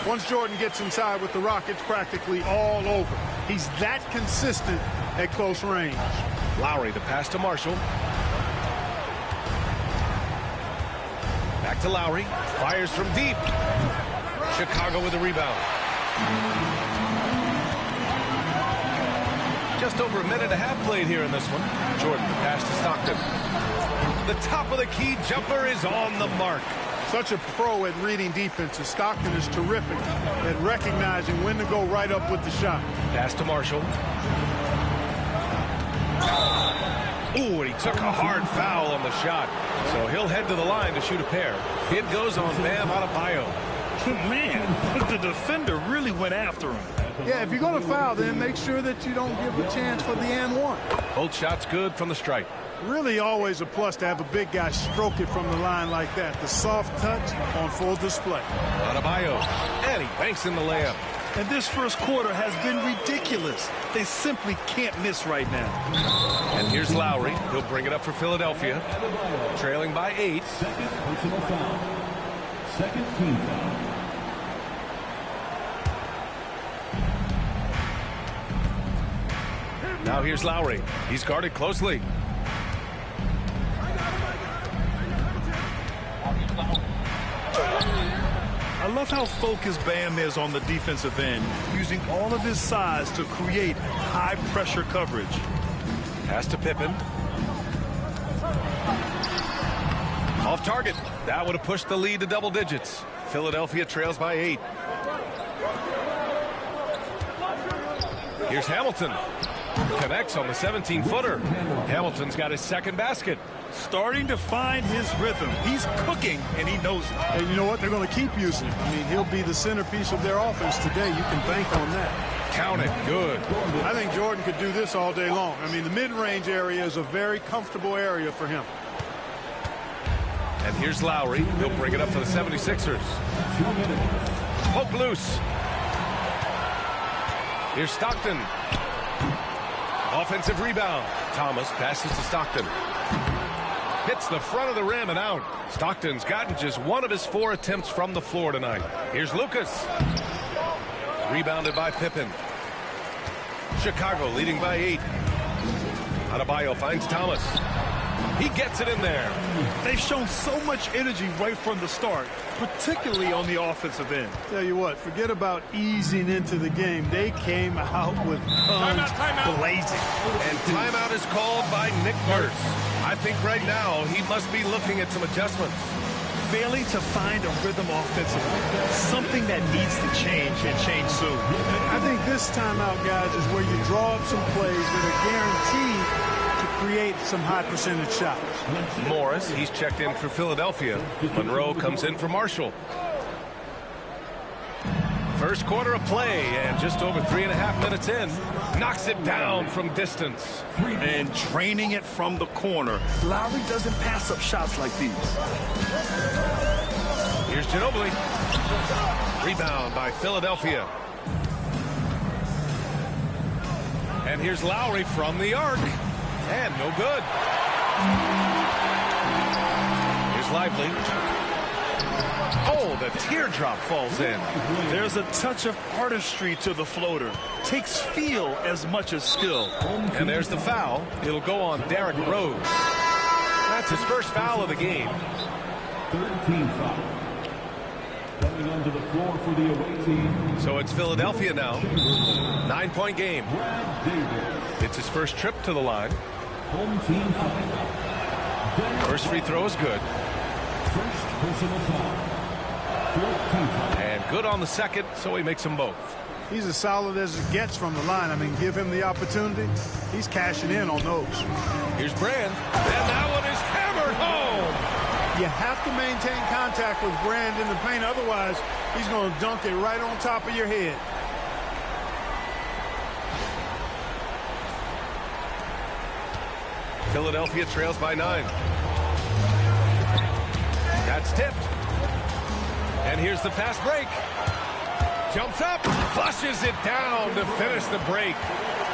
Once Jordan gets inside with the rock, it's practically all over. He's that consistent at close range. Lowry, the pass to Marshall. Back to Lowry. Fires from deep. Chicago with a rebound. Just over a minute and a half played here in this one. Jordan, the pass to Stockton. The top of the key jumper is on the mark. Such a pro at reading defenses. Stockton is terrific at recognizing when to go right up with the shot. Pass to Marshall. Ooh, and he took a hard foul on the shot. So he'll head to the line to shoot a pair. It goes on Bam Adebayo. Man, the defender really went after him. Yeah, if you're going to foul, then make sure that you don't give a chance for the and one. Both shots good from the stripe. Really always a plus to have a big guy stroke it from the line like that. The soft touch on full display. Adebayo, and he banks in the layup. And this first quarter has been ridiculous. They simply can't miss right now. And here's Lowry. He'll bring it up for Philadelphia. Trailing by 8. Second personal foul. Second team foul. Now here's Lowry. He's guarded closely. I love how focused Bam is on the defensive end, using all of his size to create high-pressure coverage. Pass to Pippen. Off target. That would have pushed the lead to double digits. Philadelphia trails by 8. Here's Hamilton. Connects on the 17-footer. Hamilton's got his second basket. Starting to find his rhythm. He's cooking, and he knows it. And you know what? They're going to keep using him. I mean, he'll be the centerpiece of their offense today. You can bank on that. Count it. Good. I think Jordan could do this all day long. I mean, the mid-range area is a very comfortable area for him. And here's Lowry. He'll bring it up for the 76ers. Poke loose. Here's Stockton. Offensive rebound. Thomas passes to Stockton. Hits the front of the rim and out. Stockton's gotten just one of his 4 attempts from the floor tonight. Here's Lucas. Rebounded by Pippen. Chicago leading by 8. Adebayo finds Thomas. He gets it in there. They've shown so much energy right from the start, particularly on the offensive end. Tell you what, forget about easing into the game. They came out with guns blazing. And timeout is called by Nick Nurse. I think right now he must be looking at some adjustments. Failing to find a rhythm offensively, something that needs to change and change soon. I think this timeout, guys, is where you draw up some plays that are guaranteed to create some high percentage shots. Morris, he's checked in for Philadelphia. Monroe comes in for Marshall. First quarter of play, and just over 3.5 minutes in, knocks it down from distance. And draining it from the corner. Lowry doesn't pass up shots like these. Here's Ginobili. Rebound by Philadelphia. And here's Lowry from the arc. And no good. Here's Lively. Oh, the teardrop falls in. There's a touch of artistry to the floater. Takes feel as much as skill. And there's the foul. It'll go on Derrick Rose. That's his first foul of the game. 13 foul. Coming onto the floor for the away team. So it's Philadelphia now. 9-point game. It's his first trip to the line. Home team foul. First free throw is good. First personal foul. 14 foul. And good on the second, so he makes them both. He's as solid as it gets from the line. I mean, give him the opportunity. He's cashing in on those. Here's Brand. And that one is hammered home. You have to maintain contact with Brand in the paint. Otherwise, he's going to dunk it right on top of your head. Philadelphia trails by 9. That's tipped. And here's the fast break. Jumps up, flushes it down to finish the break.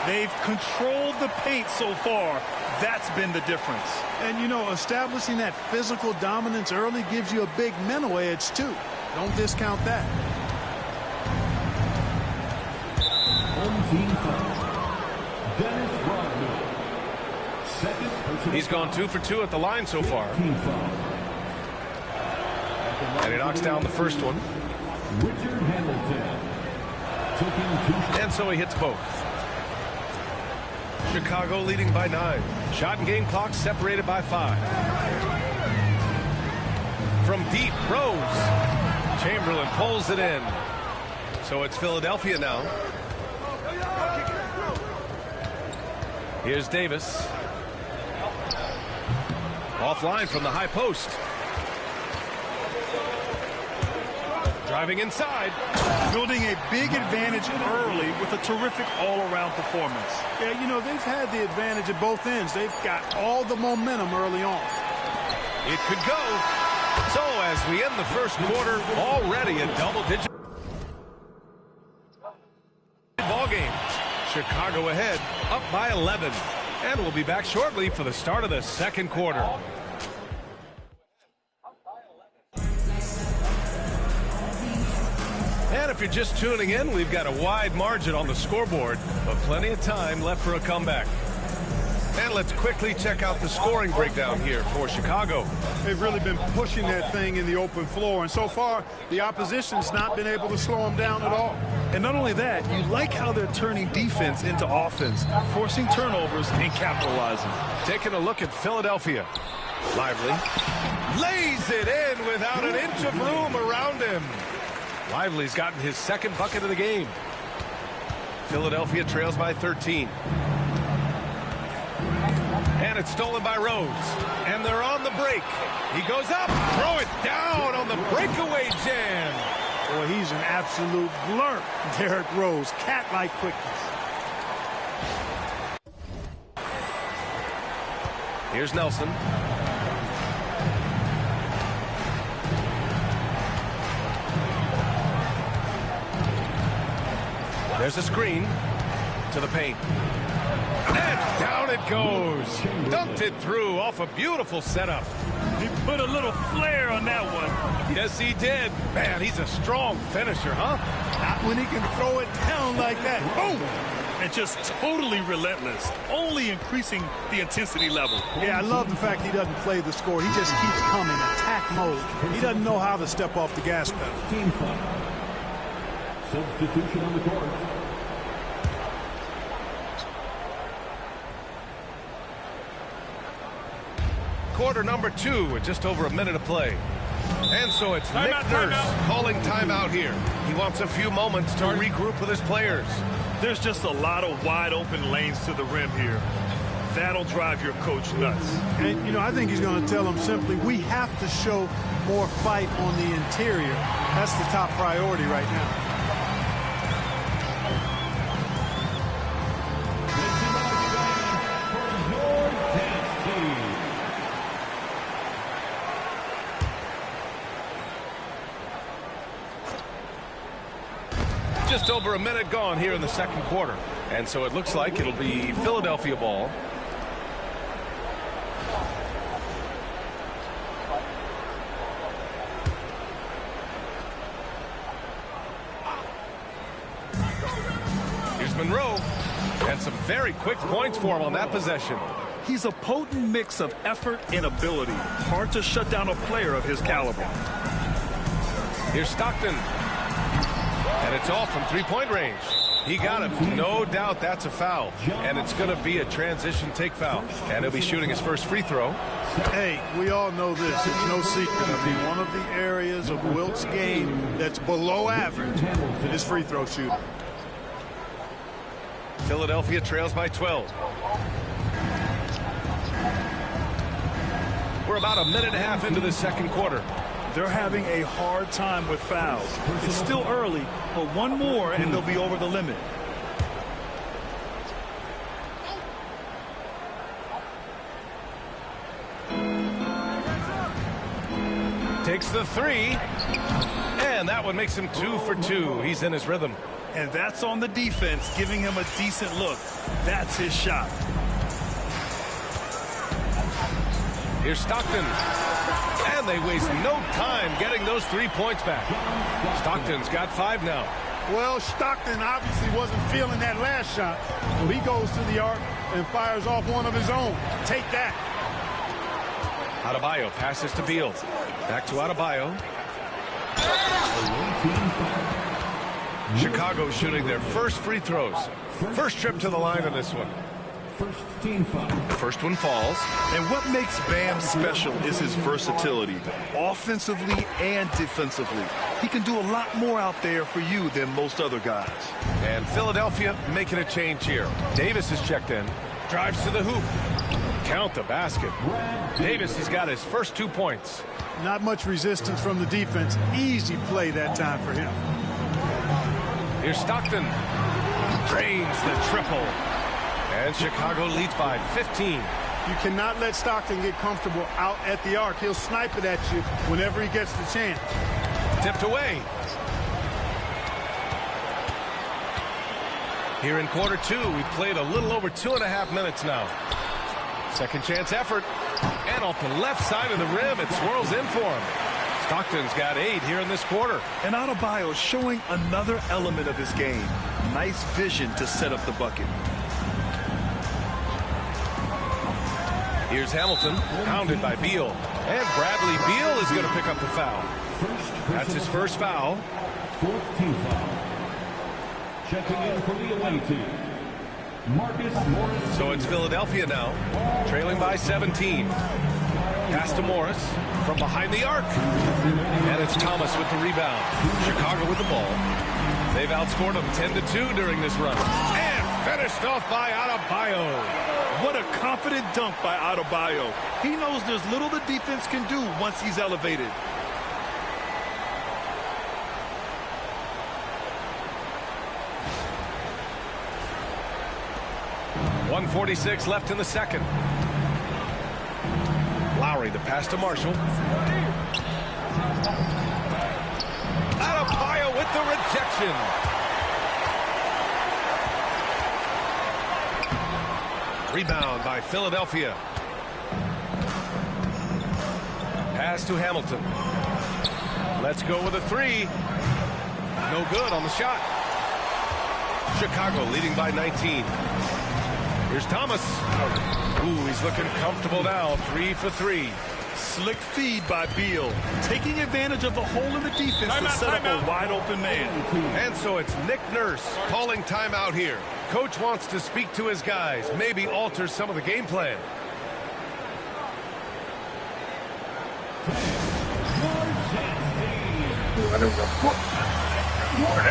They've controlled the paint so far. That's been the difference. And, you know, establishing that physical dominance early gives you a big mental edge, too. Don't discount that. Home team foul. Dennis Rodman. Second personal He's gone 2 for 2 at the line so far. team foul. And he knocks down the first one. Richard Hamilton. Taking 2 And so he hits both. Chicago leading by 9. Shot and game clock separated by 5. From deep, Rose. Chamberlain pulls it in. So it's Philadelphia now. Here's Davis. Offline from the high post. Driving inside. Building a big advantage early with a terrific all-around performance. Yeah, you know, they've had the advantage at both ends. They've got all the momentum early on. It could go. So as we end the first quarter, already a double-digit ball game. Chicago ahead, up by 11. And we'll be back shortly for the start of the second quarter. And if you're just tuning in, we've got a wide margin on the scoreboard, but plenty of time left for a comeback. And let's quickly check out the scoring breakdown here for Chicago. They've really been pushing that thing in the open floor, and so far, the opposition's not been able to slow them down at all. And not only that, you like how they're turning defense into offense, forcing turnovers and capitalizing. Taking a look at Philadelphia. Lively lays it in without an inch of room around him. Lively's gotten his second bucket of the game. Philadelphia trails by 13. And it's stolen by Rose. And they're on the break. He goes up, throw it down on the breakaway jam. Boy, he's an absolute blur. Derrick Rose, cat-like quickness. Here's Nelson. There's a screen to the paint. And down it goes. Dunked it through off a beautiful setup. He put a little flair on that one. Yes, he did. Man, he's a strong finisher, huh? Not when he can throw it down like that. Boom! And just totally relentless, only increasing the intensity level. Yeah, I love the fact he doesn't play the score. He just keeps coming, attack mode. He doesn't know how to step off the gas pedal. team foul. Substitution on the court. Quarter number 2 with just over a minute of play. And so it's Nick Nurse calling timeout here. He wants a few moments to regroup with his players. There's just a lot of wide open lanes to the rim here. That'll drive your coach nuts. And, you know, I think he's going to tell them simply, we have to show more fight on the interior. That's the top priority right now. Just over a minute gone here in the second quarter. And so it looks like it'll be Philadelphia ball. Here's Monroe. And some very quick points for him on that possession. He's a potent mix of effort and ability. Hard to shut down a player of his caliber. Here's Stockton. And it's off from three-point range. He got him. No doubt that's a foul. And it's going to be a transition take foul. And he'll be shooting his first free throw. Hey, we all know this. It's no secret. I mean, one of the areas of Wilt's game that's below average is free throw shooting. Philadelphia trails by 12. We're about a minute and a half into the second quarter. They're having a hard time with fouls. It's still early, but one more and they'll be over the limit. Takes the three, and that one makes him 2 for 2. He's in his rhythm. And that's on the defense, giving him a decent look. That's his shot. Here's Stockton. And they waste no time getting those 3 points back. Stockton's got 5 now. Well, Stockton obviously wasn't feeling that last shot. So he goes to the arc and fires off one of his own. Take that. Adebayo passes to Beal. Back to Adebayo. Chicago shooting their first free throws. First trip to the line on this one. The first one falls. And what makes Bam special is his versatility, offensively and defensively. He can do a lot more out there for you than most other guys. And Philadelphia making a change here. Davis is checked in. Drives to the hoop. Count the basket. Davis has got his first 2 points. Not much resistance from the defense. Easy play that time for him. Here's Stockton. Drains the triple. And Chicago leads by 15. You cannot let Stockton get comfortable out at the arc. He'll snipe it at you whenever he gets the chance. Tipped away. Here in quarter 2, we've played a little over 2.5 minutes now. Second chance effort. And off the left side of the rim, it swirls in for him. Stockton's got 8 here in this quarter. And Adebayo showing another element of his game. Nice vision to set up the bucket. Here's Hamilton, pounded by Beal. And Bradley Beal is going to pick up the foul. That's his first foul. Fourth team foul. Checking in for the away team, Marcus Morris. So it's Philadelphia now, trailing by 17. Pass to Morris from behind the arc. And it's Thomas with the rebound. Chicago with the ball. They've outscored them 10-2 during this run. And finished off by Adebayo. What a confident dunk by Adebayo. He knows there's little the defense can do once he's elevated. .146 left in the second. Lowry, the pass to Marshall. Adebayo with the rejection. Rebound by Philadelphia. Pass to Hamilton. Let's go with a 3. No good on the shot. Chicago leading by 19. Here's Thomas. Ooh, he's looking comfortable now. 3 for 3. Slick feed by Beal, taking advantage of the hole in the defense to set up a wide open man. And so it's Nick Nurse calling timeout here. Coach wants to speak to his guys, maybe alter some of the game plan. What